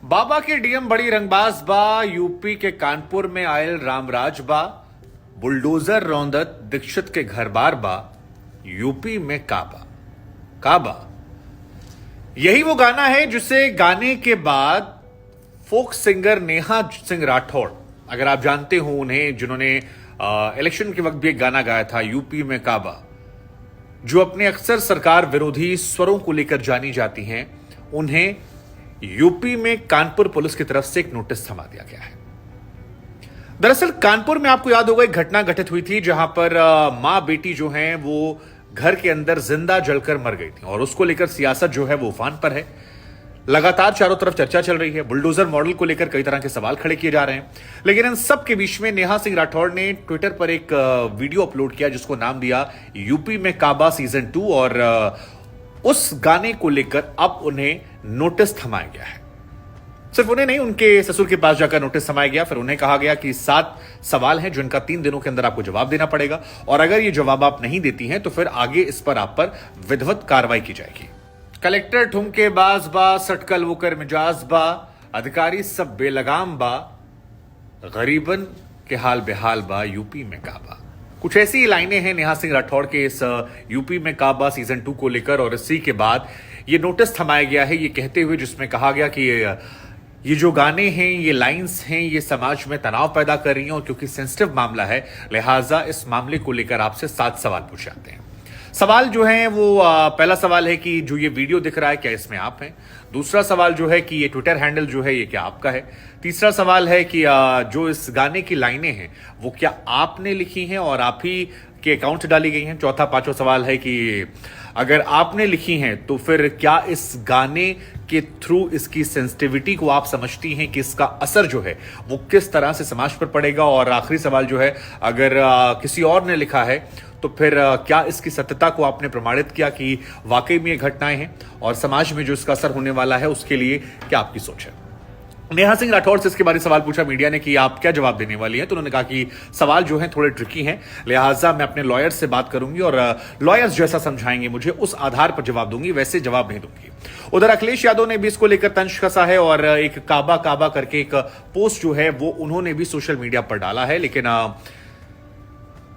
बाबा के डीएम बड़ी रंगबाज बा, यूपी के कानपुर में आयल रामराज बा, बुलडोजर रौंदत दीक्षित के घर बार बा, यूपी में काबा। यही वो गाना है जिसे गाने के बाद फोक सिंगर नेहा सिंह राठौड़, अगर आप जानते हो उन्हें, जिन्होंने इलेक्शन के वक्त भी एक गाना गाया था यूपी में काबा, जो अपने अक्सर सरकार विरोधी स्वरों को लेकर जानी जाती हैं, उन्हें यूपी में कानपुर पुलिस की तरफ से एक नोटिस थमा दिया गया है। दरअसल कानपुर में आपको याद होगा एक घटना घटित हुई थी जहां पर मां बेटी जो हैं वो घर के अंदर जिंदा जलकर मर गई थी और उसको लेकर सियासत जो है वो उफान पर है। लगातार चारों तरफ चर्चा चल रही है, बुलडोजर मॉडल को लेकर कई तरह के सवाल खड़े किए जा रहे हैं। लेकिन इन सब के बीच में नेहा सिंह राठौड़ ने ट्विटर पर एक वीडियो अपलोड किया जिसको नाम दिया यूपी में काबा सीजन 2 और उस गाने को लेकर अब उन्हें नोटिस थमाया गया है। सिर्फ उन्हें नहीं, उनके ससुर के पास जाकर नोटिस थमाया गया। फिर उन्हें कहा गया कि 7 सवाल हैं जिनका 3 दिनों के अंदर आपको जवाब देना पड़ेगा और अगर ये जवाब आप नहीं देती हैं तो फिर आगे इस पर आप पर विधिवत कार्रवाई की जाएगी। कलेक्टर ठुमकेबाज बा, सटकल वोकर मिजाज बा, अधिकारी सब बेलगाम बा, गरीबन के हाल बेहाल बा, यूपी में काबा। कुछ ऐसी लाइनें हैं नेहा सिंह राठौड़ के इस यूपी में काबा सीजन 2 को लेकर और इसी के बाद ये नोटिस थमाया गया है, ये कहते हुए जिसमें कहा गया कि ये जो गाने हैं, ये लाइंस हैं, ये समाज में तनाव पैदा कर रही हैं और क्योंकि सेंसिटिव मामला है लिहाजा इस मामले को लेकर आपसे 7 सवाल पूछे जाते हैं। सवाल जो है वो पहला सवाल है कि जो ये वीडियो दिख रहा है क्या इसमें आप हैं। दूसरा सवाल जो है कि ये ट्विटर हैंडल जो है ये क्या आपका है। तीसरा सवाल है कि जो इस गाने की लाइनें हैं वो क्या आपने लिखी हैं और आप ही के अकाउंट से डाली गई हैं। चौथा पांचवा सवाल है कि अगर आपने लिखी हैं तो फिर क्या इस गाने के थ्रू इसकी सेंसिटिविटी को आप समझती हैं कि इसका असर जो है वो किस तरह से समाज पर पड़ेगा। और आखिरी सवाल जो है अगर किसी और ने लिखा है तो फिर क्या इसकी सत्यता को आपने प्रमाणित किया कि वाकई में ये घटनाएं हैं और समाज में जो इसका असर होने वाला है उसके लिए क्या आपकी सोच है। नेहा सिंह राठौड़ से इसके बारे में सवाल पूछा मीडिया ने कि आप क्या जवाब देने वाली हैं, तो उन्होंने कहा कि सवाल जो हैं थोड़े ट्रिकी हैं, लिहाजा मैं अपने लॉयर्स से बात करूंगी और लॉयर्स जैसा समझाएंगे मुझे उस आधार पर जवाब दूंगी, वैसे जवाब नहीं दूंगी। उधर अखिलेश यादव ने भी इसको लेकर तंज कसा है और एक काबा करके एक पोस्ट जो है वो उन्होंने भी सोशल मीडिया पर डाला है। लेकिन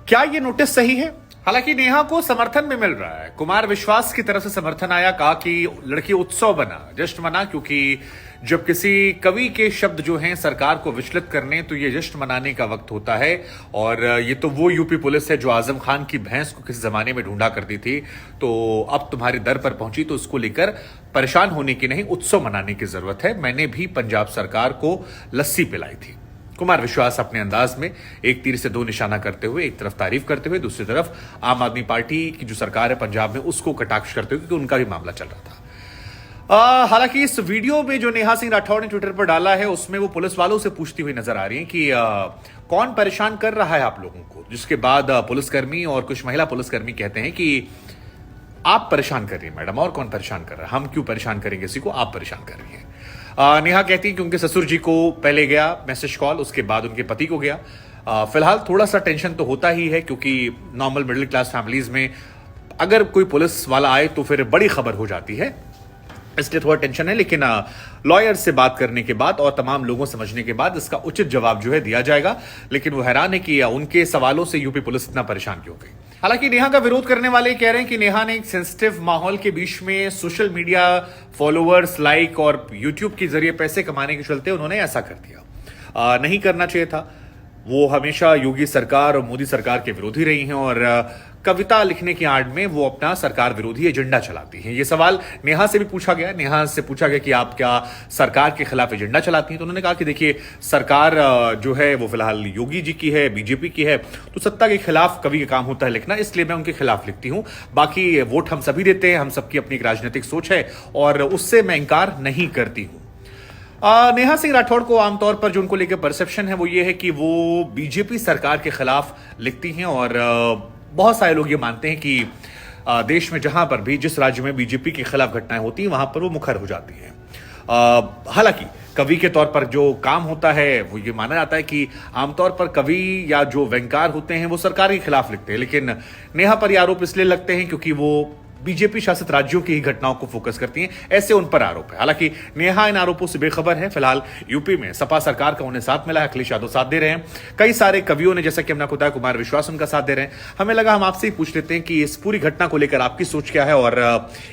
क्या ये नोटिस सही है? हालांकि नेहा को समर्थन में मिल रहा है। कुमार विश्वास की तरफ से समर्थन आया, कहा कि लड़की उत्सव बना, जश्न मना, क्योंकि जब किसी कवि के शब्द जो हैं सरकार को विचलित करने तो ये जश्न मनाने का वक्त होता है। और ये तो वो यूपी पुलिस है जो आजम खान की भैंस को किसी जमाने में ढूंढा करती थी, तो अब तुम्हारी दर पर पहुंची तो उसको लेकर परेशान होने की नहीं, उत्सव मनाने की जरूरत है। मैंने भी पंजाब सरकार को लस्सी पिलाई थी। कुमार विश्वास अपने अंदाज में एक तीर से 2 निशाना करते हुए, एक तरफ तारीफ करते हुए, दूसरी तरफ आम आदमी पार्टी की जो सरकार है पंजाब में उसको कटाक्ष करते हुए, क्योंकि उनका भी मामला चल रहा था। हालांकि इस वीडियो में जो नेहा सिंह राठौड़ ने ट्विटर पर डाला है उसमें वो पुलिस वालों से पूछती हुई नजर आ रही है कि कौन परेशान कर रहा है आप लोगों को। जिसके बाद पुलिसकर्मी और कुछ महिला पुलिसकर्मी कहते हैं कि आप परेशान कर रही है मैडम, और कौन परेशान कर रहा है, हम क्यों परेशान करेंगे किसी को, आप परेशान कर रही हैं। नेहा कहती है कि उनके ससुर जी को पहले गया मैसेज कॉल, उसके बाद उनके पति को गया। फिलहाल थोड़ा सा टेंशन तो होता ही है क्योंकि नॉर्मल मिडिल क्लास फैमिलीज में अगर कोई पुलिस वाला आए तो फिर बड़ी खबर हो जाती है, इसलिए थोड़ा टेंशन है। लेकिन लॉयर से बात करने के बाद और तमाम लोगों समझने के बाद इसका उचित जवाब जो है दिया जाएगा। लेकिन वो हैरान है कि उनके सवालों से यूपी पुलिस इतना परेशान क्यों हो गई। हालांकि नेहा का विरोध करने वाले कह रहे हैं कि नेहा ने एक सेंसिटिव माहौल के बीच में सोशल मीडिया फॉलोअर्स, लाइक और यूट्यूब के जरिए पैसे कमाने के चलते उन्होंने ऐसा कर दिया। नहीं करना चाहिए था। वो हमेशा योगी सरकार और मोदी सरकार के विरोधी रही हैं और कविता लिखने की आड़ में वो अपना सरकार विरोधी एजेंडा चलाती हैं। ये सवाल नेहा से भी पूछा गया। नेहा से पूछा गया कि आप क्या सरकार के खिलाफ एजेंडा चलाती हैं, तो उन्होंने कहा कि देखिए सरकार जो है वो फिलहाल योगी जी की है, बीजेपी की है, तो सत्ता के खिलाफ कवि का काम होता है लिखना, इसलिए मैं उनके खिलाफ लिखती हूं। बाकी वोट हम सभी देते हैं, हम सबकी अपनी एक राजनीतिक सोच है और उससे मैं इंकार नहीं करती हूं। नेहा सिंह राठौड़ को आमतौर पर जो उनको लेकर परसेप्शन है वो ये है कि वो बीजेपी सरकार के खिलाफ लिखती हैं और बहुत सारे लोग ये मानते हैं कि देश में जहां पर भी जिस राज्य में बीजेपी के खिलाफ घटनाएं होती हैं वहां पर वो मुखर हो जाती हैं। हालांकि कवि के तौर पर जो काम होता है वो ये माना जाता है कि आमतौर पर कवि या जो व्यंगकार होते हैं वो सरकार के खिलाफ लिखते हैं, लेकिन नेहा पर ये आरोप इसलिए लगते हैं क्योंकि वो बीजेपी शासित राज्यों की ही घटनाओं को फोकस करती हैं, ऐसे उन पर आरोप है। हालांकि नेहा इन आरोपों से बेखबर है। फिलहाल यूपी में सपा सरकार का उन्हें साथ मिला है, अखिलेश यादव साथ दे रहे हैं, कई सारे कवियों ने, जैसा कि हमने आपको बताया, कुमार विश्वास उनका साथ दे रहे हैं। हमें लगा हम आपसे ही पूछ लेते हैं कि इस पूरी घटना को लेकर आपकी सोच क्या है, और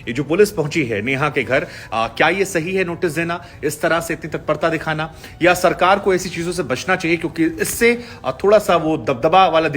ये जो पुलिस पहुंची है नेहा के घर, क्या ये सही है नोटिस देना, इस तरह से इतनी तत्परता दिखाना, या सरकार को ऐसी चीजों से बचना चाहिए क्योंकि इससे थोड़ा सा वो दबदबा वाला